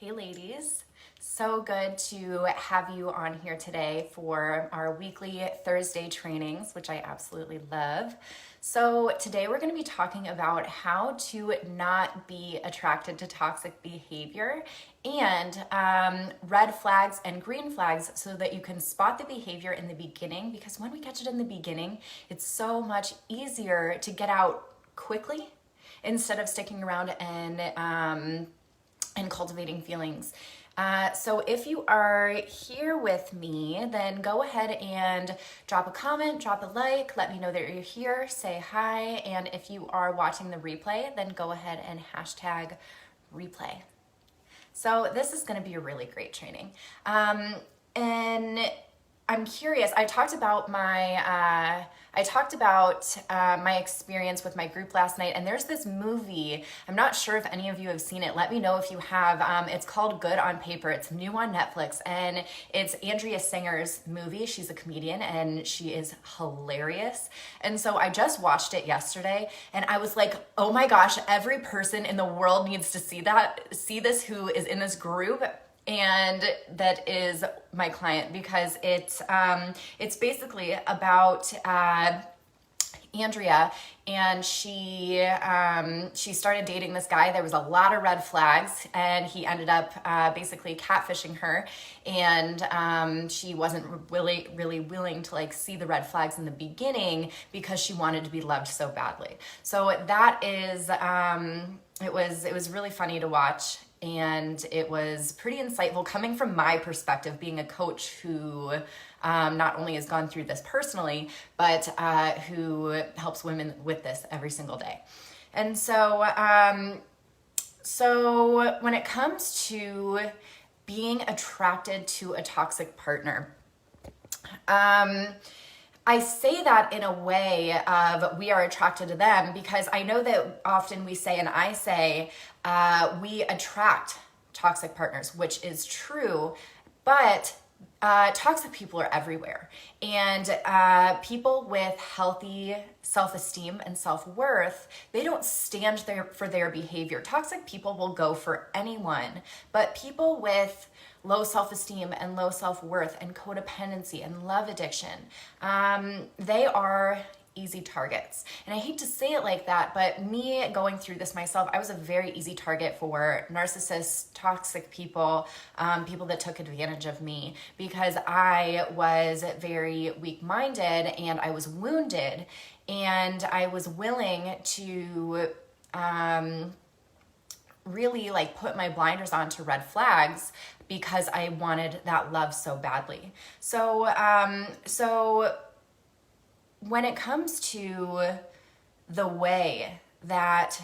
Hey ladies, so good to have you on here today for our weekly Thursday trainings, which I absolutely love. So today we're going to be talking about how to not be attracted to toxic behavior and red flags and green flags so that you can spot the behavior in the beginning, because when we catch it in the beginning, it's so much easier to get out quickly instead of sticking around and cultivating feelings. So if you are here with me, then go ahead and drop a comment, drop a like, let me know that you're here, say hi, and if you are watching the replay, then go ahead and hashtag replay. So this is going to be a really great training. And I'm curious. I talked about my experience with my group last night, and there's this movie. I'm not sure if any of you have seen it. Let me know if you have. It's called Good on Paper. It's new on Netflix, and it's Andrea Singer's movie. She's a comedian, and she is hilarious. And so I just watched it yesterday, and I was like, oh my gosh, every person in the world needs to see this who is in this group and that is my client, because it's basically about Andrea, and she started dating this guy. There was a lot of red flags, and he ended up basically catfishing her, and she wasn't really willing to see the red flags in the beginning because she wanted to be loved so badly. So that is it was really funny to watch. And it was pretty insightful coming from my perspective, being a coach who not only has gone through this personally, but who helps women with this every single day. And so, so when it comes to being attracted to a toxic partner, I say that in a way of we are attracted to them, because I know that often we say, and I say, we attract toxic partners, which is true, but toxic people are everywhere. And people with healthy self-esteem and self-worth, they don't stand there for their behavior. Toxic people will go for anyone, but people with low self-esteem and low self-worth and codependency and love addiction, they are easy targets. And I hate to say it like that, but me going through this myself, I was a very easy target for narcissists, toxic people, people that took advantage of me, because I was very weak-minded and I was wounded, and I was willing to really put my blinders on to red flags because I wanted that love so badly. So when it comes to the way that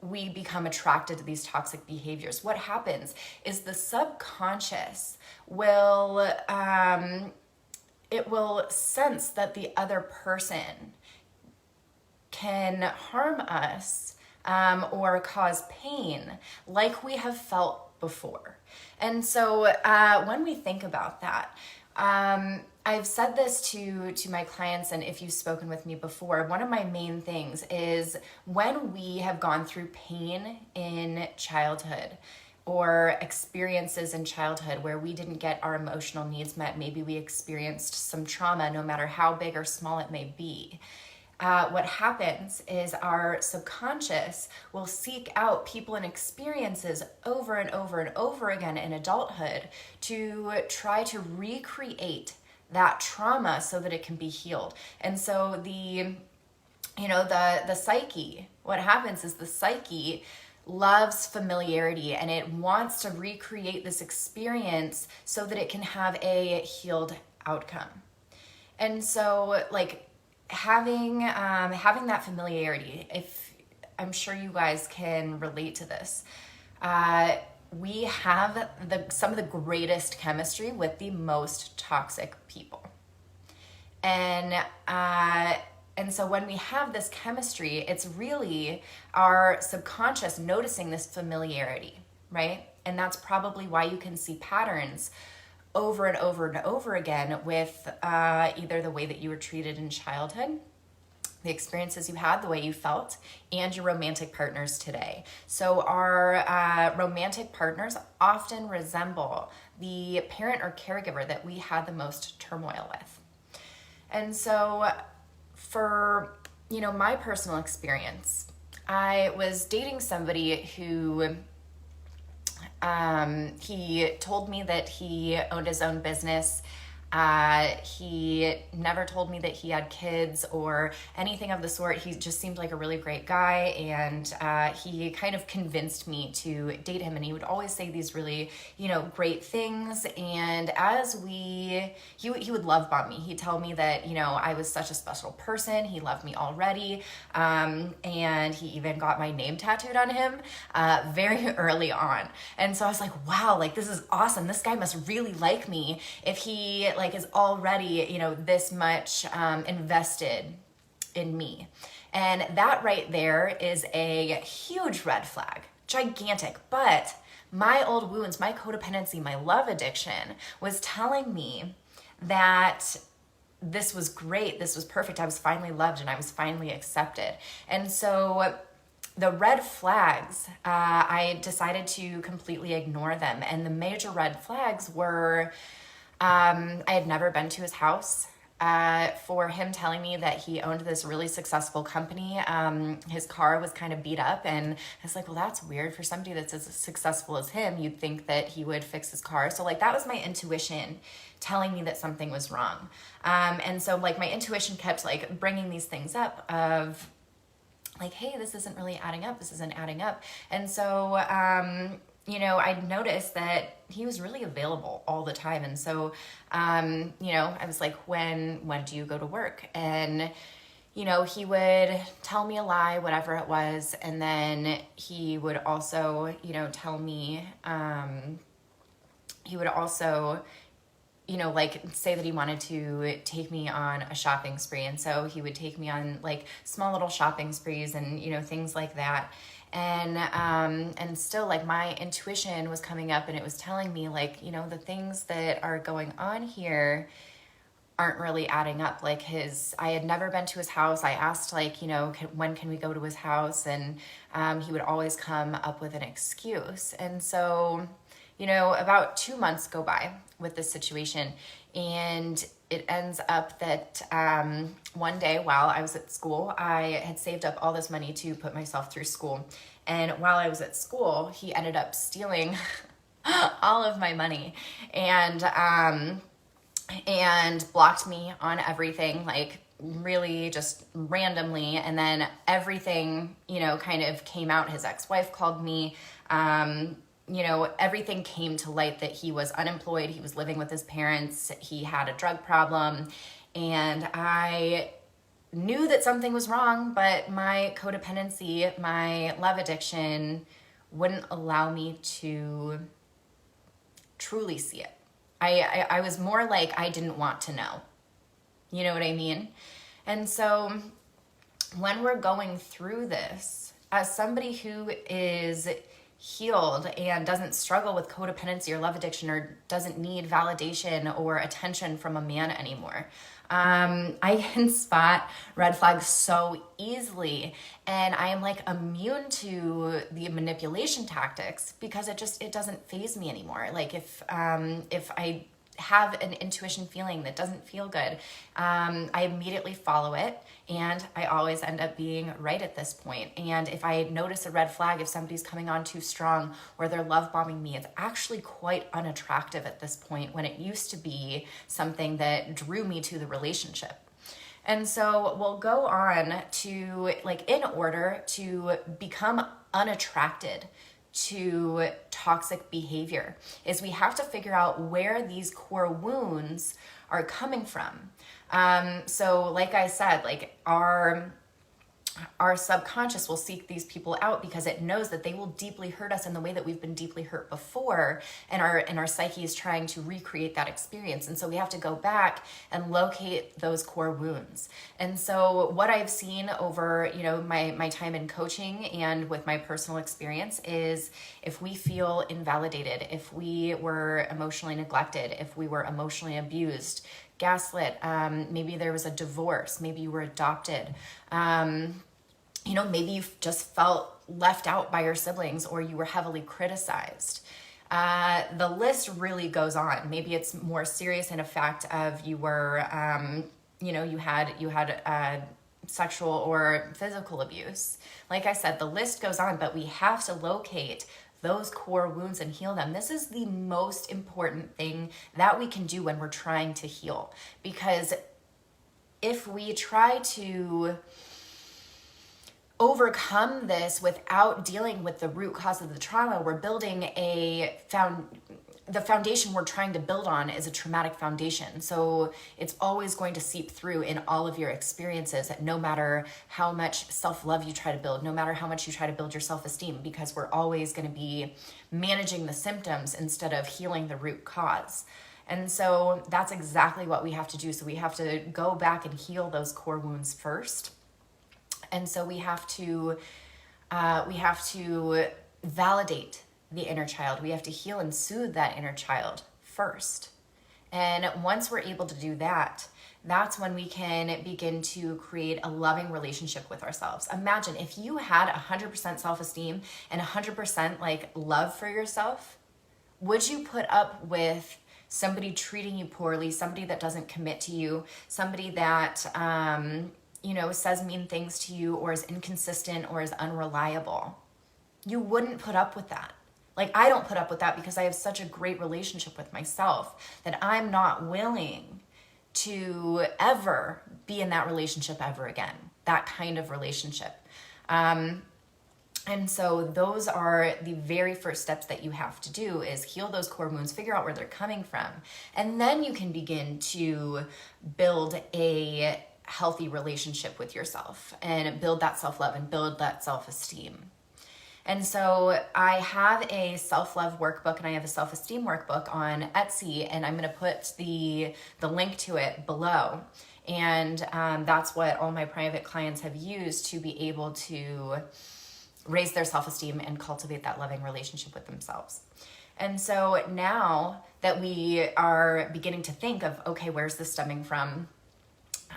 we become attracted to these toxic behaviors, what happens is the subconscious will it will sense that the other person can harm us or cause pain like we have felt before. And so when we think about that, I've said this to my clients, and if you've spoken with me before, one of my main things is when we have gone through pain in childhood or experiences in childhood where we didn't get our emotional needs met, maybe we experienced some trauma, no matter how big or small it may be. What happens is our subconscious will seek out people and experiences over and over and over again in adulthood to try to recreate that trauma so that it can be healed. And so the psyche, what happens is the psyche loves familiarity, and it wants to recreate this experience so that it can have a healed outcome. And so having that familiarity, if I'm sure you guys can relate to this, we have some of the greatest chemistry with the most toxic people. And so when we have this chemistry, it's really our subconscious noticing this familiarity, right? And that's probably why you can see patterns over and over and over again with either the way that you were treated in childhood, the experiences you had, the way you felt, and your romantic partners today. So our romantic partners often resemble the parent or caregiver that we had the most turmoil with. And so for, my personal experience, I was dating somebody who he told me that he owned his own business. He never told me that he had kids or anything of the sort. He just seemed like a really great guy, and he kind of convinced me to date him, and he would always say these really, great things. And as he would love bomb me. He'd tell me that, I was such a special person. He loved me already. And he even got my name tattooed on him very early on. And so I was like, wow, like this is awesome. This guy must really like me if he is already, this much invested in me. And that right there is a huge red flag, gigantic. But my old wounds, my codependency, my love addiction was telling me that this was great, this was perfect. I was finally loved and I was finally accepted. And so the red flags, I decided to completely ignore them. And the major red flags were, I had never been to his house. For him telling me that he owned this really successful company. His car was kind of beat up, and I was like, well, that's weird. For somebody that's as successful as him, you'd think that he would fix his car. So that was my intuition telling me that something was wrong. And so my intuition kept bringing these things up of hey, this isn't really adding up. This isn't adding up. And so, I'd noticed that he was really available all the time. And so, I was like, when do you go to work? And, he would tell me a lie, whatever it was. And then he would also, tell me, say that he wanted to take me on a shopping spree. And so he would take me on small little shopping sprees and, things like that. And still my intuition was coming up and it was telling me the things that are going on here aren't really adding up. I had never been to his house. I asked when can we go to his house? And he would always come up with an excuse. And so, about 2 months go by with this situation, and it ends up that one day while I was at school, I had saved up all this money to put myself through school. And while I was at school, he ended up stealing all of my money and blocked me on everything, really just randomly. And then everything, kind of came out. His ex-wife called me. Everything came to light that he was unemployed. He was living with his parents. He had a drug problem. And I knew that something was wrong, but my codependency, my love addiction wouldn't allow me to truly see it. I was more I didn't want to know. You know what I mean? And so when we're going through this, as somebody who is healed and doesn't struggle with codependency or love addiction or doesn't need validation or attention from a man anymore, I can spot red flags so easily, and I am immune to the manipulation tactics because it doesn't faze me anymore. If I have an intuition feeling that doesn't feel good, I immediately follow it, and I always end up being right at this point. And if I notice a red flag, if somebody's coming on too strong or they're love bombing me, it's actually quite unattractive at this point when it used to be something that drew me to the relationship. And so we'll go on to in order to become unattracted to toxic behavior is we have to figure out where these core wounds are coming from. So like I said, our subconscious will seek these people out because it knows that they will deeply hurt us in the way that we've been deeply hurt before, and our psyche is trying to recreate that experience. And so we have to go back and locate those core wounds. And so what I've seen over my time in coaching and with my personal experience is if we feel invalidated, if we were emotionally neglected, if we were emotionally abused, gaslit. Maybe there was a divorce. Maybe you were adopted. Maybe you just felt left out by your siblings, or you were heavily criticized. The list really goes on. Maybe it's more serious in a fact of you were, you had sexual or physical abuse. Like I said, the list goes on, but we have to locate those core wounds and heal them. This is the most important thing that we can do when we're trying to heal. Because if we try to overcome this without dealing with the root cause of the trauma, we're building the foundation we're trying to build on is a traumatic foundation. So it's always going to seep through in all of your experiences, no matter how much self-love you try to build, no matter how much you try to build your self-esteem, because we're always going to be managing the symptoms instead of healing the root cause. And so that's exactly what we have to do. So we have to go back and heal those core wounds first. And so we have to validate the inner child. We have to heal and soothe that inner child first. And once we're able to do that, that's when we can begin to create a loving relationship with ourselves. Imagine if you had 100% self-esteem and 100% like love for yourself, would you put up with somebody treating you poorly, somebody that doesn't commit to you, somebody that says mean things to you, or is inconsistent, or is unreliable? You wouldn't put up with that. Like, I don't put up with that because I have such a great relationship with myself that I'm not willing to ever be in that relationship ever again, that kind of relationship. And so those are the very first steps that you have to do, is heal those core wounds, figure out where they're coming from. And then you can begin to build a healthy relationship with yourself and build that self-love and build that self-esteem. And so I have a self-love workbook and I have a self-esteem workbook on Etsy, and I'm going to put the link to it below. And that's what all my private clients have used to be able to raise their self-esteem and cultivate that loving relationship with themselves. And so now that we are beginning to think of, okay, where's this stemming from?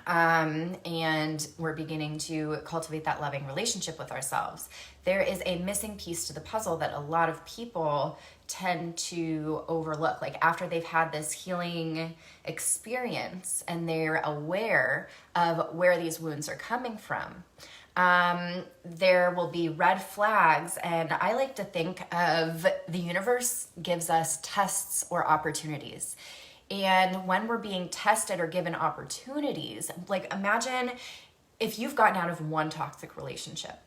And we're beginning to cultivate that loving relationship with ourselves, there is a missing piece to the puzzle that a lot of people tend to overlook. Like, after they've had this healing experience and they're aware of where these wounds are coming from, there will be red flags. And I like to think of the universe gives us tests or opportunities. And when we're being tested or given opportunities, like, imagine if you've gotten out of one toxic relationship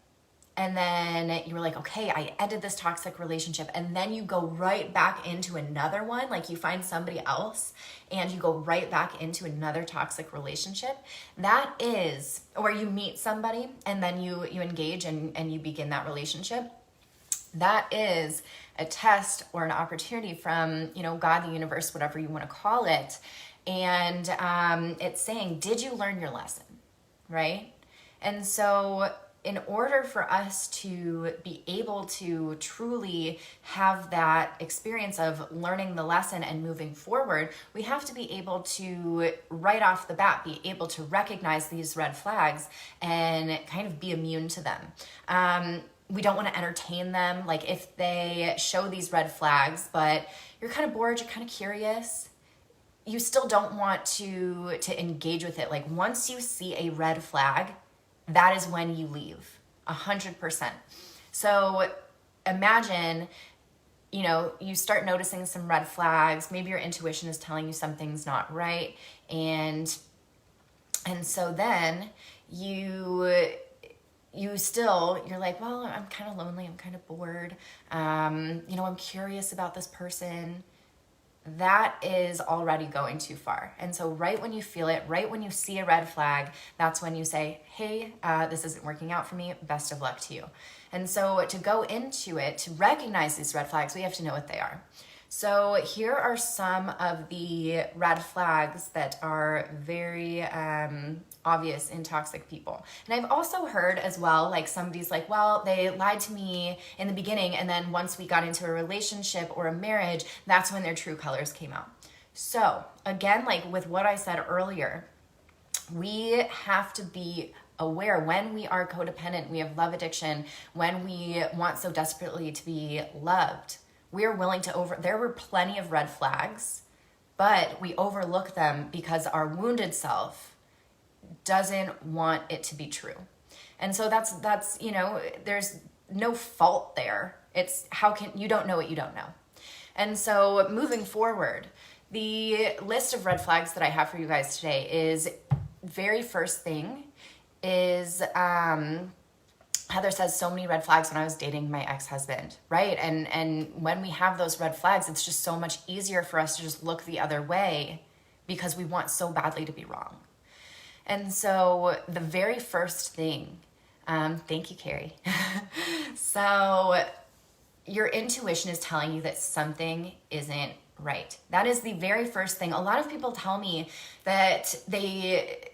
and then you were like, okay, I ended this toxic relationship, and then you go right back into another one. Like, you find somebody else and you go right back into another toxic relationship. That is, or you meet somebody and then you engage and you begin that relationship. That is a test or an opportunity from, God, the universe, whatever you want to call it. And it's saying, did you learn your lesson, right? And so in order for us to be able to truly have that experience of learning the lesson and moving forward, we have to be able to, right off the bat, be able to recognize these red flags and kind of be immune to them. We don't want to entertain them. Like, if they show these red flags, but you're kind of bored, you're kind of curious, you still don't want to engage with it. Like, once you see a red flag, that is when you leave, 100%. So imagine, you start noticing some red flags. Maybe your intuition is telling you something's not right. And so then you're like, well, I'm kind of lonely. I'm kind of bored. I'm curious about this person. That is already going too far. And so right when you feel it, right when you see a red flag, that's when you say, hey, this isn't working out for me. Best of luck to you. And so to go into it, to recognize these red flags, we have to know what they are. So here are some of the red flags that are very obvious in toxic people. And I've also heard as well, like, somebody's like, well, they lied to me in the beginning, and then once we got into a relationship or a marriage, that's when their true colors came out. So again, like with what I said earlier, we have to be aware when we are codependent, we have love addiction, when we want so desperately to be loved, we're willing to there were plenty of red flags, but we overlook them because our wounded self doesn't want it to be true. And so that's, there's no fault there. It's how can you don't know what you don't know. And so moving forward, the list of red flags that I have for you guys today is very first thing is Heather says so many red flags when I was dating my ex-husband, right? And when we have those red flags, it's just so much easier for us to just look the other way because we want so badly to be wrong. And so the very first thing, thank you, Carrie. So your intuition is telling you that something isn't right. That is the very first thing. A lot of people tell me that they,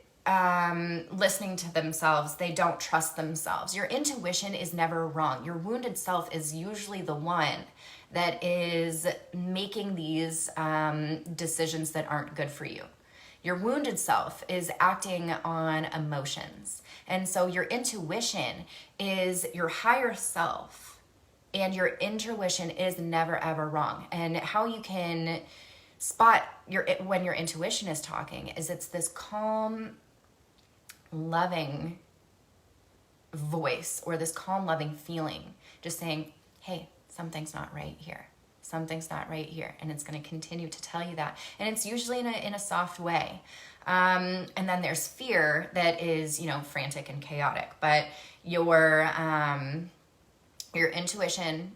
listening to themselves, they don't trust themselves. Your intuition is never wrong. Your wounded self is usually the one that is making these decisions that aren't good for you. Your wounded self is acting on emotions. And so your intuition is your higher self, and your intuition is never ever wrong. And how you can spot when your intuition is talking is it's this calm, loving voice or this calm, loving feeling, just saying, hey, something's not right here. Something's not right here. And it's going to continue to tell you that. And it's usually in a soft way. And then there's fear that is, frantic and chaotic. But your intuition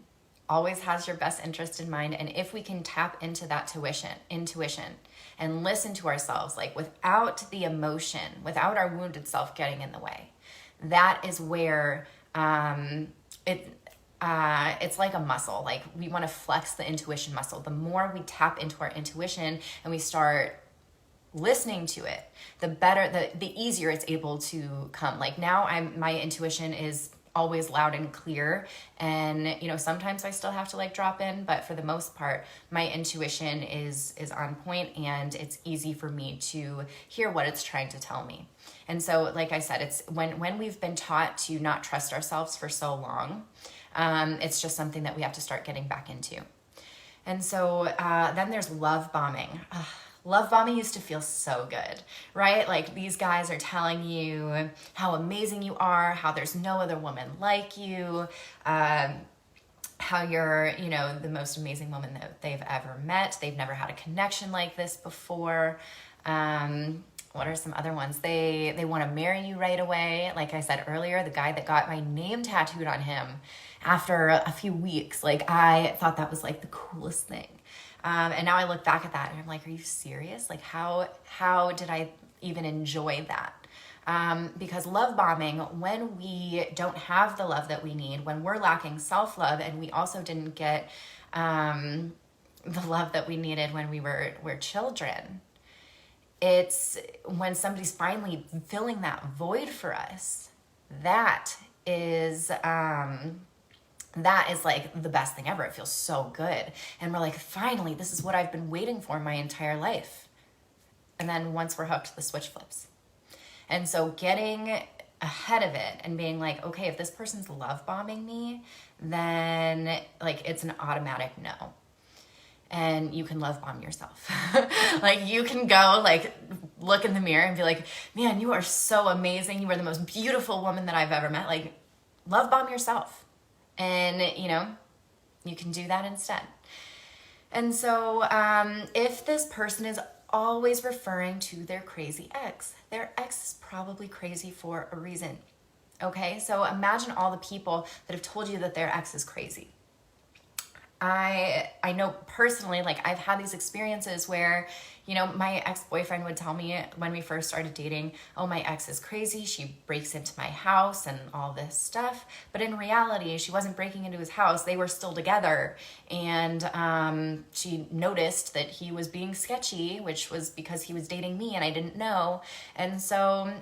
always has your best interest in mind. And if we can tap into that intuition and listen to ourselves, like without the emotion, without our wounded self getting in the way, that is where it's like a muscle. Like we want to flex the intuition muscle. The more we tap into our intuition and we start listening to it, the better, the easier it's able to come. Like now my intuition is always loud and clear, and sometimes I still have to like drop in, but for the most part my intuition is on point, and it's easy for me to hear what it's trying to tell me. And so like I said, it's when we've been taught to not trust ourselves for so long, it's just something that we have to start getting back into. And so then there's love bombing. Love bombing used to feel so good, right? Like these guys are telling you how amazing you are, how there's no other woman like you, how you're, the most amazing woman that they've ever met. They've never had a connection like this before. What are some other ones? They want to marry you right away. Like I said earlier, the guy that got my name tattooed on him after a few weeks, like I thought that was like the coolest thing. And now I look back at that and I'm like, are you serious? Like how did I even enjoy that? Because love bombing, when we don't have the love that we need, when we're lacking self-love, and we also didn't get the love that we needed when we were children, it's when somebody's finally filling that void for us, that is like the best thing ever. It feels so good. And we're like, finally, this is what I've been waiting for my entire life. And then once we're hooked, the switch flips. And so getting ahead of it and being like, okay, if this person's love bombing me, then like it's an automatic no. And you can love bomb yourself. Like you can go like look in the mirror and be like, man, you are so amazing. You are the most beautiful woman that I've ever met. Like love bomb yourself. And, you can do that instead. And so if this person is always referring to their crazy ex is probably crazy for a reason. Okay, so imagine all the people that have told you that their ex is crazy. I know personally, like I've had these experiences where, my ex-boyfriend would tell me when we first started dating, oh, my ex is crazy. She breaks into my house and all this stuff. But in reality, she wasn't breaking into his house. They were still together. And she noticed that he was being sketchy, which was because he was dating me and I didn't know. And so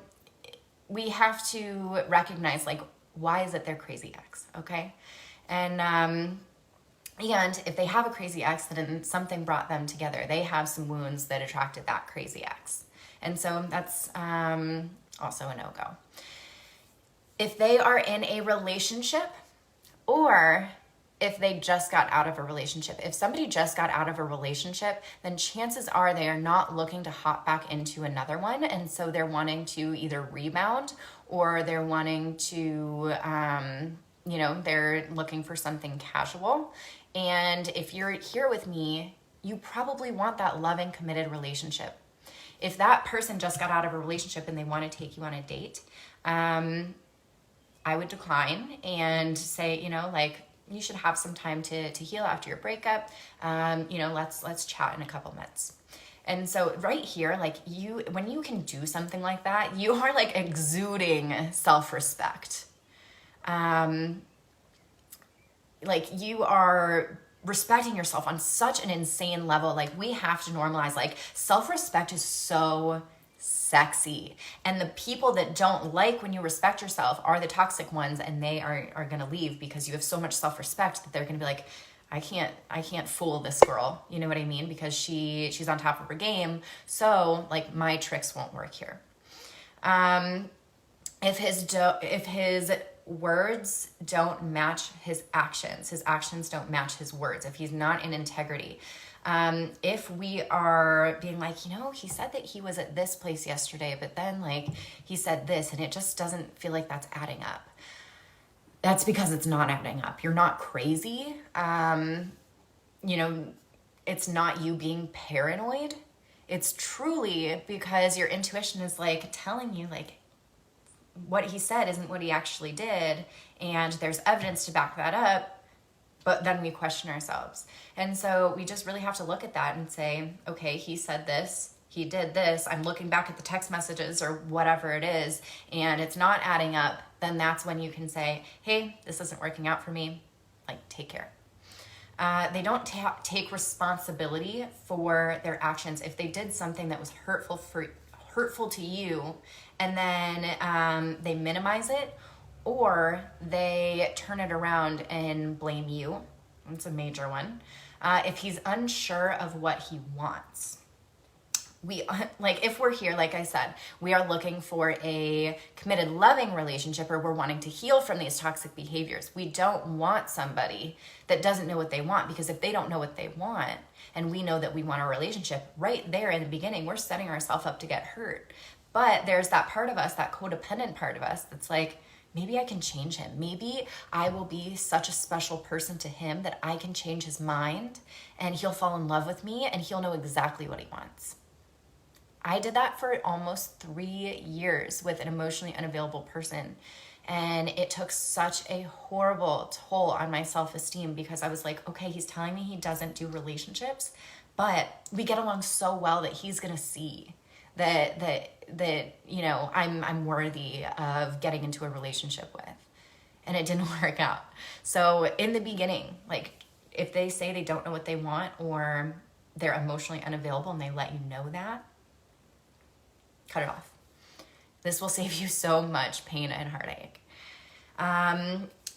we have to recognize, like, why is it their crazy ex? Okay. And And if they have a crazy ex, then something brought them together. They have some wounds that attracted that crazy ex. And so that's also a no-go. If they are in a relationship, or if they just got out of a relationship. If somebody just got out of a relationship, then chances are they are not looking to hop back into another one. And so they're wanting to either rebound, or they're wanting to, they're looking for something casual. And if you're here with me, you probably want that loving, committed relationship. If that person just got out of a relationship and they want to take you on a date, I would decline and say, you should have some time to heal after your breakup. Let's chat in a couple months. And so right here, when you can do something like that, you are exuding self-respect. You are respecting yourself on such an insane level. We have to normalize, self-respect is so sexy. And the people that don't like when you respect yourself are the toxic ones, and they are going to leave because you have so much self-respect that they're going to be like, I can't fool this girl. You know what I mean? Because she's on top of her game. So my tricks won't work here. If his words don't match his actions don't match his words, if he's not in integrity, if we are being he said that he was at this place yesterday, but then he said this, and it just doesn't feel like that's adding up. That's because it's not adding up. You're not crazy. It's not you being paranoid. It's truly because your intuition is telling you what he said isn't what he actually did, and there's evidence to back that up, but then we question ourselves. And so we just really have to look at that and say, okay, he said this, he did this, I'm looking back at the text messages or whatever it is, and it's not adding up. Then that's when you can say, hey, this isn't working out for me, take care. They don't take responsibility for their actions. If they did something that was hurtful to you, and then they minimize it, or they turn it around and blame you. That's a major one. If he's unsure of what he wants. If we're here, like I said, we are looking for a committed, loving relationship, or we're wanting to heal from these toxic behaviors. We don't want somebody that doesn't know what they want, because if they don't know what they want, and we know that we want a relationship, right there in the beginning, we're setting ourselves up to get hurt. But there's that part of us, that codependent part of us, that's maybe I can change him. Maybe I will be such a special person to him that I can change his mind, and he'll fall in love with me, and he'll know exactly what he wants. I did that for almost 3 years with an emotionally unavailable person. And it took such a horrible toll on my self-esteem, because I was okay, he's telling me he doesn't do relationships, but we get along so well that he's going to see that I'm worthy of getting into a relationship with. And it didn't work out. So in the beginning, if they say they don't know what they want, or they're emotionally unavailable and they let you know that, cut it off. This will save you so much pain and heartache.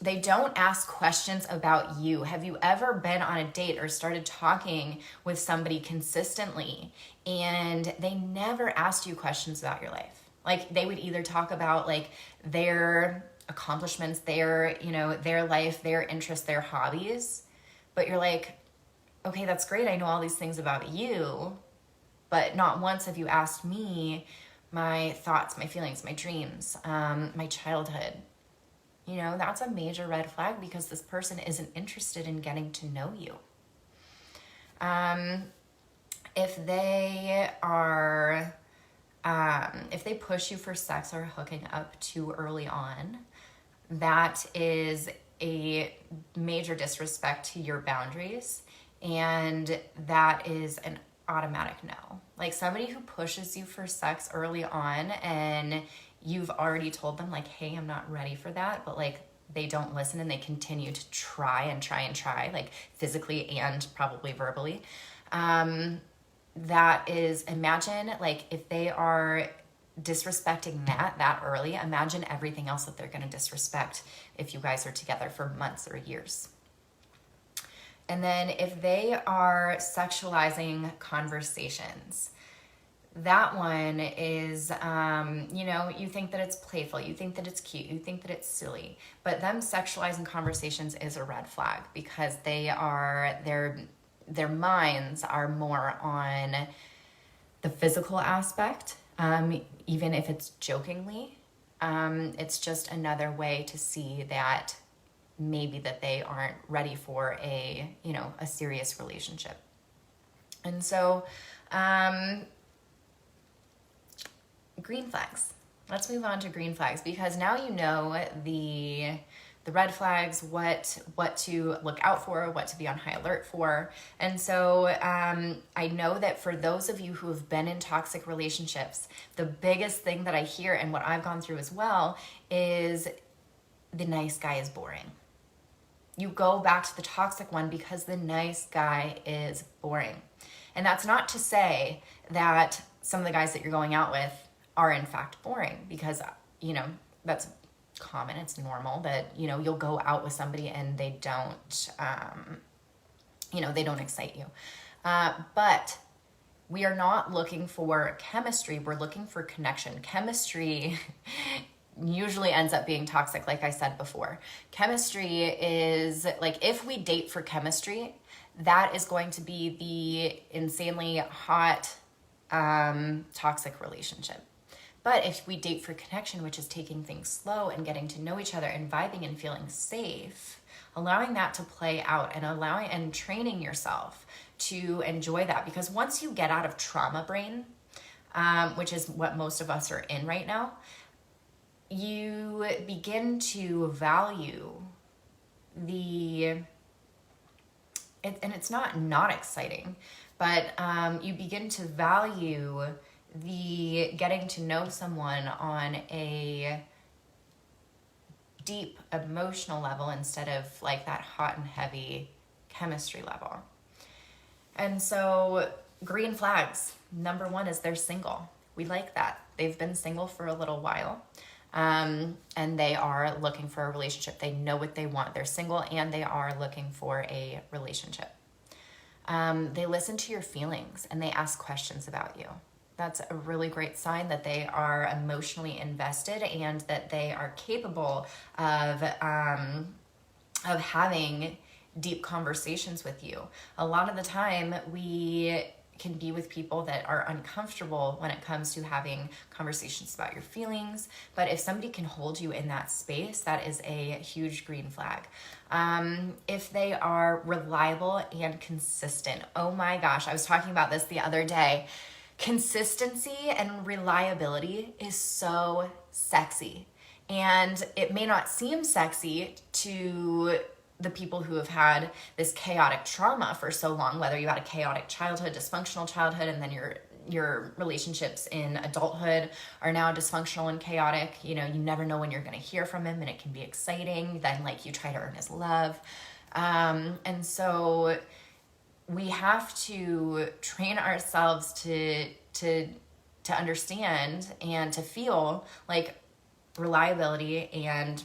They don't ask questions about you. Have you ever been on a date or started talking with somebody consistently and they never asked you questions about your life? They would either talk about their accomplishments, their life, their interests, their hobbies, but you're okay, that's great. I know all these things about you, but not once have you asked me my thoughts, my feelings, my dreams, my childhood. That's a major red flag, because this person isn't interested in getting to know you. If they push you for sex or hooking up too early on, that is a major disrespect to your boundaries, and that is an automatic no. Somebody who pushes you for sex early on, and you've already told them hey, I'm not ready for that, but they don't listen and they continue to try and try, physically and probably verbally. That is, imagine if they are disrespecting that early, imagine everything else that they're going to disrespect if you guys are together for months or years. And then if they are sexualizing conversations, that one is, you think that it's playful, you think that it's cute, you think that it's silly, but them sexualizing conversations is a red flag because their minds are more on the physical aspect, even if it's jokingly. It's just another way to see that maybe that they aren't ready for a serious relationship. And so, green flags. Let's move on to green flags because now you know the red flags, what to look out for, what to be on high alert for. And so I know that for those of you who have been in toxic relationships, the biggest thing that I hear and what I've gone through as well is the nice guy is boring. You go back to the toxic one because the nice guy is boring. And that's not to say that some of the guys that you're going out with are in fact boring because, that's common, it's normal that, you'll go out with somebody and they don't, they don't excite you. But we are not looking for chemistry, we're looking for connection. Chemistry usually ends up being toxic, like I said before. Chemistry is, like, if we date for chemistry, that is going to be the insanely hot, toxic relationship. But if we date for connection, which is taking things slow and getting to know each other and vibing and feeling safe, allowing that to play out and allowing and training yourself to enjoy that. Because once you get out of trauma brain, which is what most of us are in right now, you begin to value and it's not exciting, but you begin to value the getting to know someone on a deep emotional level instead of like that hot and heavy chemistry level. And so green flags, number one is they're single. We like that. They've been single for a little while. And they are looking for a relationship. They know what they want. They're single and they are looking for a relationship. They listen to your feelings and they ask questions about you. That's a really great sign that they are emotionally invested and that they are capable of having deep conversations with you. A lot of the time we can be with people that are uncomfortable when it comes to having conversations about your feelings. But if somebody can hold you in that space, that is a huge green flag. If they are reliable and consistent. Oh my gosh, I was talking about this the other day. Consistency and reliability is so sexy. And it may not seem sexy to the people who have had this chaotic trauma for so long, whether you had a chaotic childhood, dysfunctional childhood, and then your relationships in adulthood are now dysfunctional and chaotic. You never know when you're going to hear from him, and it can be exciting. Then you try to earn his love. And so we have to train ourselves to understand and to feel like reliability and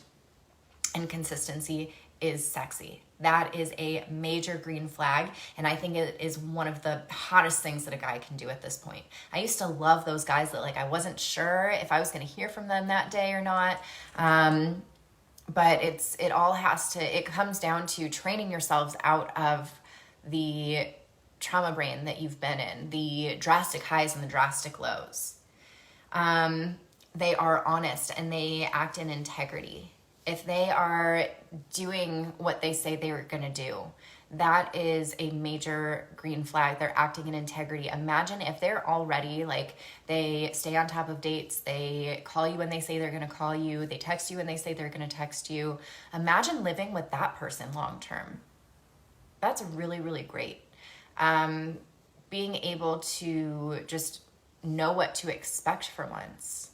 consistency is sexy. That is a major green flag, and I think it is one of the hottest things that a guy can do at this point. I used to love those guys that I wasn't sure if I was going to hear from them that day or not, but it comes down to training yourselves out of the trauma brain that you've been in, the drastic highs and the drastic lows. They are honest and they act in integrity. If they are doing what they say they were going to do, that is a major green flag. They're acting in integrity. Imagine if they're already they stay on top of dates, they call you when they say they're going to call you, they text you when they say they're going to text you. Imagine living with that person long term. That's really, really great. Being able to just know what to expect for once.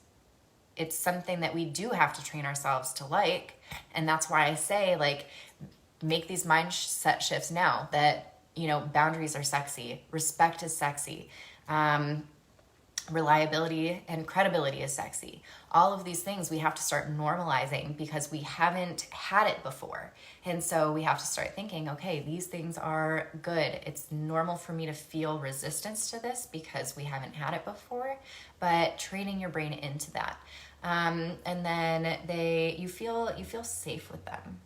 It's something that we do have to train ourselves to like. And that's why I say, make these mindset shifts now that, boundaries are sexy. Respect is sexy. Reliability and credibility is sexy. All of these things we have to start normalizing because we haven't had it before. And so we have to start thinking, okay, these things are good. It's normal for me to feel resistance to this because we haven't had it before, but training your brain into that. And then you feel safe with them.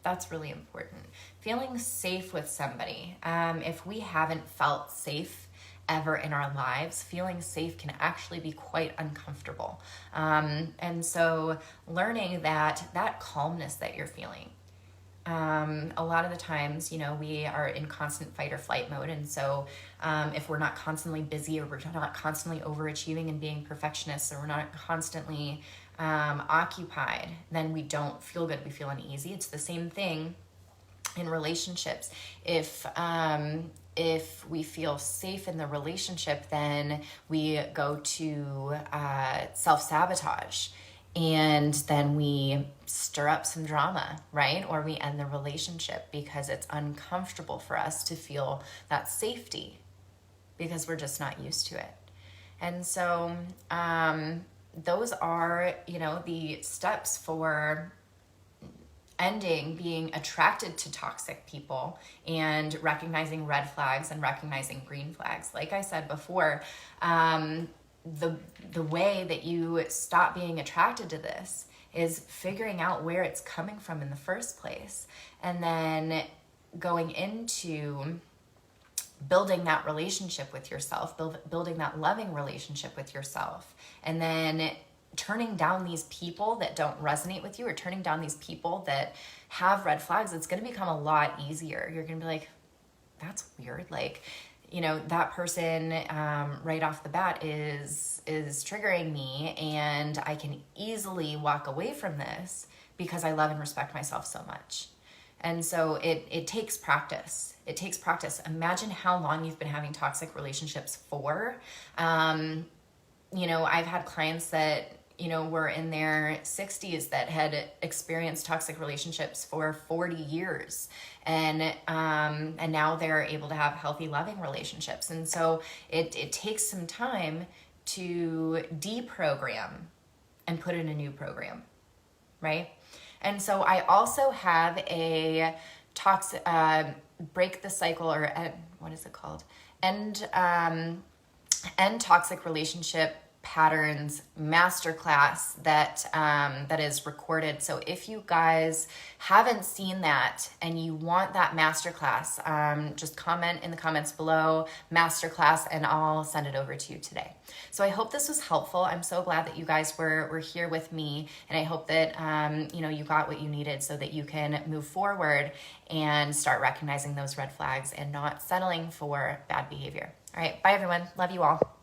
That's really important. Feeling safe with somebody. If we haven't felt safe ever in our lives, feeling safe can actually be quite uncomfortable. And so learning that calmness that you're feeling, a lot of the times, we are in constant fight or flight mode. And so if we're not constantly busy, or we're not constantly overachieving and being perfectionists, or we're not constantly occupied, then we don't feel good. We feel uneasy. It's the same thing in relationships. If we feel safe in the relationship, then we go to self-sabotage, and then we stir up some drama, right? Or we end the relationship because it's uncomfortable for us to feel that safety because we're just not used to it. And so those are, the steps for ending being attracted to toxic people and recognizing red flags and recognizing green flags. Like I said before, the way that you stop being attracted to this is figuring out where it's coming from in the first place, and then going into building that relationship with yourself, building that loving relationship with yourself, and then turning down these people that don't resonate with you, or turning down these people that have red flags. It's going to become a lot easier. You're going to be like, that's weird. Like, that person right off the bat is triggering me, and I can easily walk away from this because I love and respect myself so much. And so it takes practice. It takes practice. Imagine how long you've been having toxic relationships for. I've had clients that, were in their 60s that had experienced toxic relationships for 40 years. And now they're able to have healthy, loving relationships. And so it takes some time to deprogram and put in a new program, right? And so I also have a toxic, break the cycle, or what is it called? End toxic relationship patterns masterclass that is recorded. So if you guys haven't seen that and you want that masterclass, just comment in the comments below masterclass, and I'll send it over to you today. So I hope this was helpful. I'm so glad that you guys were here with me, and I hope that you got what you needed so that you can move forward and start recognizing those red flags and not settling for bad behavior. All right, bye everyone. Love you all.